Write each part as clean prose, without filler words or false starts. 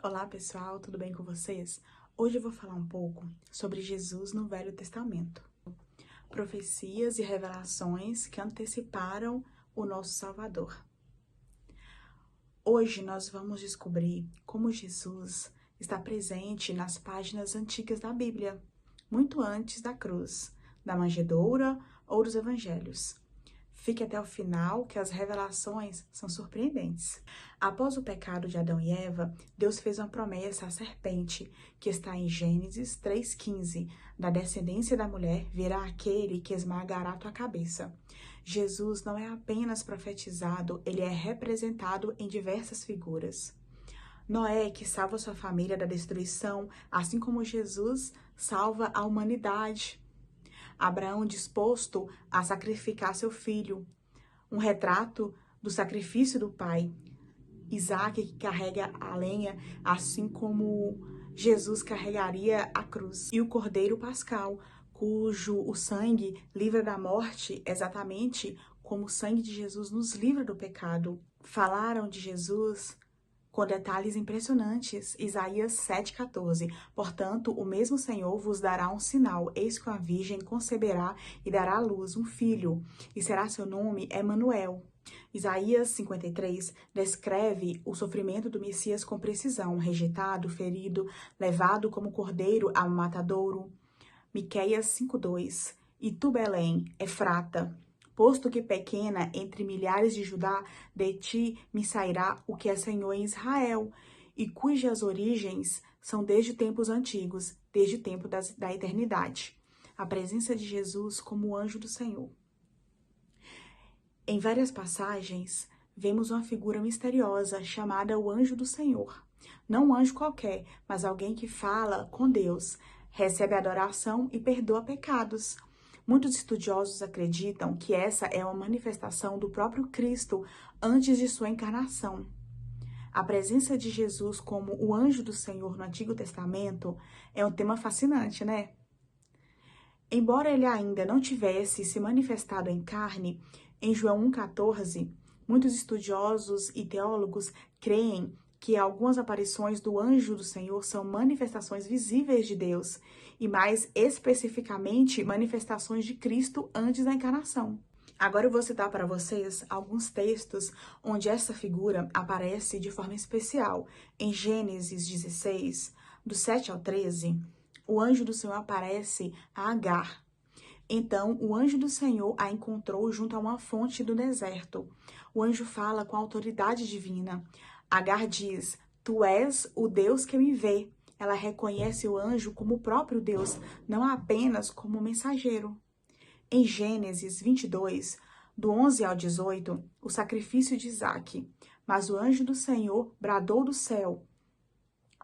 Olá pessoal, tudo bem com vocês? Hoje eu vou falar um pouco sobre Jesus no Velho Testamento. Profecias e revelações que anteciparam o nosso Salvador. Hoje nós vamos descobrir como Jesus está presente nas páginas antigas da Bíblia, muito antes da cruz, da manjedoura ou dos evangelhos. Fique até o final, que as revelações são surpreendentes. Após o pecado de Adão e Eva, Deus fez uma promessa à serpente, que está em Gênesis 3,15. Da descendência da mulher virá aquele que esmagará tua cabeça. Jesus não é apenas profetizado, ele é representado em diversas figuras. Noé, que salva sua família da destruição, assim como Jesus salva a humanidade. Abraão disposto a sacrificar seu filho, um retrato do sacrifício do pai. Isaac que carrega a lenha, assim como Jesus carregaria a cruz. E o Cordeiro Pascal, cujo o sangue livra da morte, exatamente como o sangue de Jesus nos livra do pecado. Falaram de Jesus com detalhes impressionantes. Isaías 7,14. Portanto, o mesmo Senhor vos dará um sinal. Eis que a virgem conceberá e dará à luz um filho, e será seu nome Emanuel. Isaías 53 descreve o sofrimento do Messias com precisão, rejeitado, ferido, levado como cordeiro ao matadouro. Miqueias 5,2. E tu, Belém, Efrata, posto que pequena entre milhares de Judá, de ti me sairá o que é Senhor em Israel, e cujas origens são desde tempos antigos, desde o tempo da eternidade. A presença de Jesus como o anjo do Senhor. Em várias passagens, vemos uma figura misteriosa chamada o anjo do Senhor. Não um anjo qualquer, mas alguém que fala com Deus, recebe adoração e perdoa pecados. Muitos estudiosos acreditam que essa é uma manifestação do próprio Cristo antes de sua encarnação. A presença de Jesus como o anjo do Senhor no Antigo Testamento é um tema fascinante, né? Embora ele ainda não tivesse se manifestado em carne, em João 1,14, muitos estudiosos e teólogos creem que algumas aparições do anjo do Senhor são manifestações visíveis de Deus, e mais especificamente, manifestações de Cristo antes da encarnação. Agora eu vou citar para vocês alguns textos onde essa figura aparece de forma especial. Em Gênesis 16, do 7 ao 13, o anjo do Senhor aparece a Agar. Então, o anjo do Senhor a encontrou junto a uma fonte do deserto. O anjo fala com autoridade divina. Agar diz, tu és o Deus que me vê. Ela reconhece o anjo como o próprio Deus, não apenas como mensageiro. Em Gênesis 22, do 11 ao 18, o sacrifício de Isaque. Mas o anjo do Senhor bradou do céu.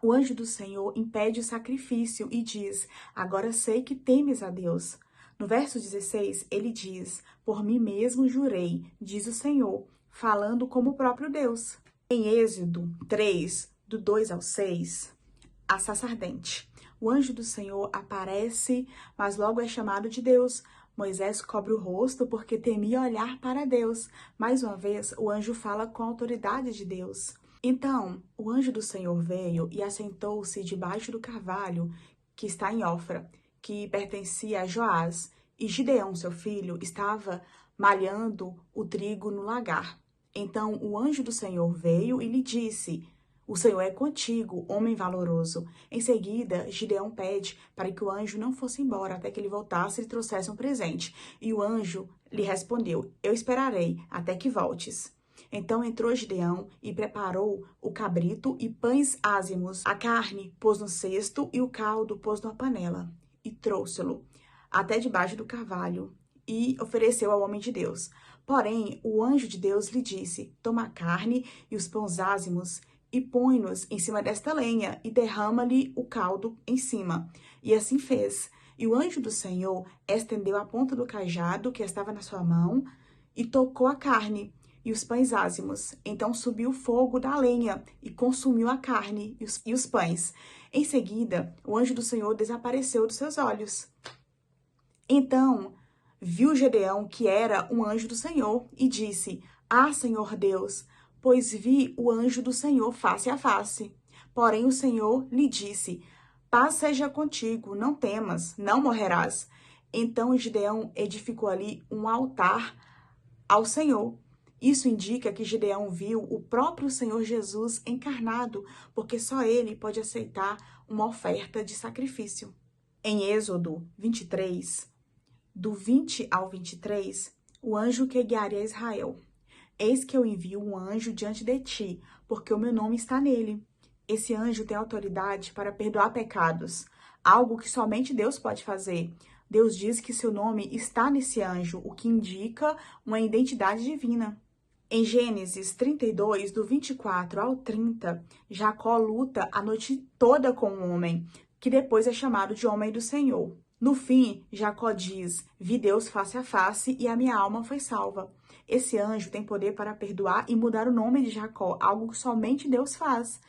O anjo do Senhor impede o sacrifício e diz, agora sei que temes a Deus. No verso 16, ele diz, por mim mesmo jurei, diz o Senhor, falando como o próprio Deus. Em Êxodo 3, do 2 ao 6, a sarça ardente. O anjo do Senhor aparece, mas logo é chamado de Deus. Moisés cobre o rosto porque temia olhar para Deus. Mais uma vez, o anjo fala com a autoridade de Deus. Então, o anjo do Senhor veio e assentou-se debaixo do carvalho que está em Ofra, que pertencia a Joás, e Gideão, seu filho, estava malhando o trigo no lagar. Então o anjo do Senhor veio e lhe disse, o Senhor é contigo, homem valoroso. Em seguida, Gideão pede para que o anjo não fosse embora até que ele voltasse e lhe trouxesse um presente. E o anjo lhe respondeu, eu esperarei até que voltes. Então entrou Gideão e preparou o cabrito e pães ázimos. A carne pôs no cesto e o caldo pôs numa panela. E trouxe-lo até debaixo do carvalho e ofereceu ao homem de Deus. Porém, o anjo de Deus lhe disse, toma a carne e os pães ázimos e põe-nos em cima desta lenha e derrama-lhe o caldo em cima. E assim fez. E o anjo do Senhor estendeu a ponta do cajado que estava na sua mão e tocou a carne e os pães ázimos. Então subiu o fogo da lenha e consumiu a carne e os pães. Em seguida, o anjo do Senhor desapareceu dos seus olhos. Então, viu Gedeão que era um anjo do Senhor e disse, ah, Senhor Deus, pois vi o anjo do Senhor face a face. Porém o Senhor lhe disse: paz seja contigo, não temas, não morrerás. Então Gideão edificou ali um altar ao Senhor. Isso indica que Gideão viu o próprio Senhor Jesus encarnado, porque só ele pode aceitar uma oferta de sacrifício. Em Êxodo 23, do 20 ao 23, o anjo que guiaria Israel. Eis que eu envio um anjo diante de ti, porque o meu nome está nele. Esse anjo tem autoridade para perdoar pecados, algo que somente Deus pode fazer. Deus diz que seu nome está nesse anjo, o que indica uma identidade divina. Em Gênesis 32, do 24 ao 30, Jacó luta a noite toda com um homem, que depois é chamado de homem do Senhor. No fim, Jacó diz: vi Deus face a face e a minha alma foi salva. Esse anjo tem poder para perdoar e mudar o nome de Jacó, algo que somente Deus faz.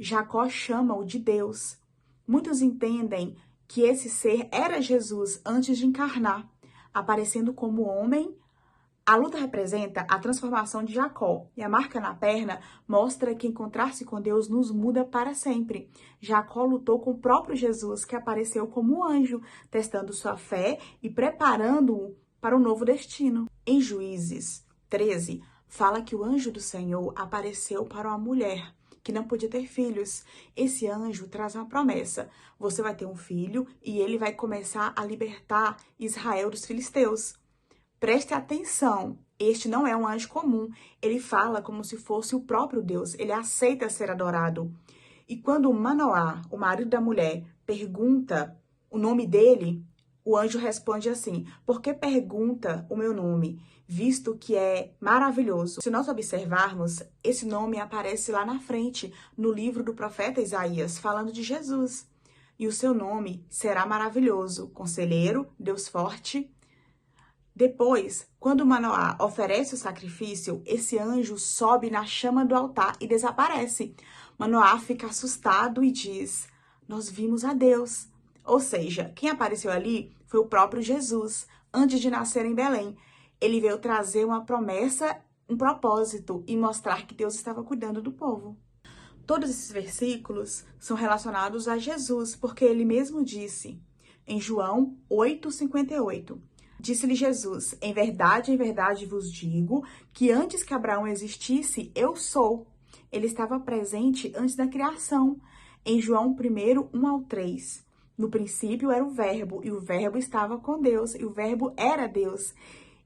Jacó chama-o de Deus. Muitos entendem que esse ser era Jesus antes de encarnar, aparecendo como homem. A luta representa a transformação de Jacó e a marca na perna mostra que encontrar-se com Deus nos muda para sempre. Jacó lutou com o próprio Jesus, que apareceu como um anjo, testando sua fé e preparando-o para um novo destino. Em Juízes 13, fala que o anjo do Senhor apareceu para uma mulher que não podia ter filhos. Esse anjo traz uma promessa: você vai ter um filho e ele vai começar a libertar Israel dos filisteus. Preste atenção, este não é um anjo comum, ele fala como se fosse o próprio Deus, ele aceita ser adorado. E quando Manoá, o marido da mulher, pergunta o nome dele, o anjo responde assim: por que pergunta o meu nome, visto que é maravilhoso? Se nós observarmos, esse nome aparece lá na frente, no livro do profeta Isaías, falando de Jesus. E o seu nome será maravilhoso, conselheiro, Deus forte. Depois, quando Manoá oferece o sacrifício, esse anjo sobe na chama do altar e desaparece. Manoá fica assustado e diz: nós vimos a Deus. Ou seja, quem apareceu ali foi o próprio Jesus, antes de nascer em Belém. Ele veio trazer uma promessa, um propósito e mostrar que Deus estava cuidando do povo. Todos esses versículos são relacionados a Jesus, porque ele mesmo disse, em João 8,58, disse-lhe Jesus: em verdade vos digo, que antes que Abraão existisse, eu sou. Ele estava presente antes da criação. Em João 1, 1 ao 3, no princípio era o Verbo, e o Verbo estava com Deus, e o Verbo era Deus.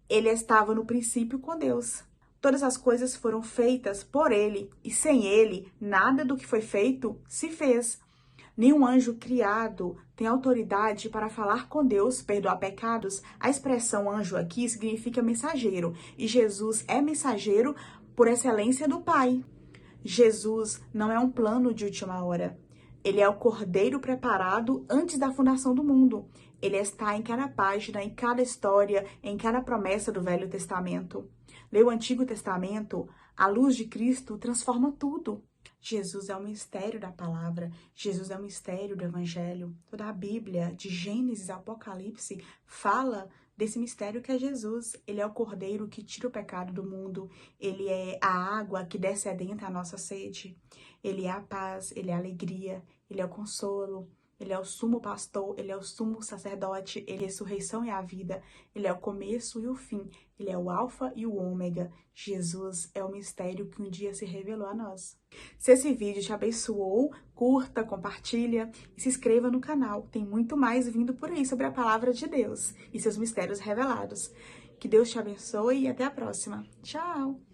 Ele estava no princípio com Deus. Todas as coisas foram feitas por ele, e sem ele, nada do que foi feito se fez. Nenhum anjo criado tem autoridade para falar com Deus, perdoar pecados. A expressão anjo aqui significa mensageiro, e Jesus é mensageiro por excelência do Pai. Jesus não é um plano de última hora. Ele é o cordeiro preparado antes da fundação do mundo. Ele está em cada página, em cada história, em cada promessa do Velho Testamento. Ler o Antigo Testamento, a luz de Cristo transforma tudo. Jesus é o mistério da palavra, Jesus é o mistério do evangelho. Toda a Bíblia, de Gênesis a Apocalipse, fala desse mistério que é Jesus. Ele é o cordeiro que tira o pecado do mundo, ele é a água que desce a nossa sede, ele é a paz, ele é a alegria, ele é o consolo, ele é o sumo pastor, ele é o sumo sacerdote, ele é a ressurreição e a vida, ele é o começo e o fim, ele é o alfa e o ômega. Jesus é o mistério que um dia se revelou a nós. Se esse vídeo te abençoou, curta, compartilha e se inscreva no canal. Tem muito mais vindo por aí sobre a palavra de Deus e seus mistérios revelados. Que Deus te abençoe e até a próxima. Tchau!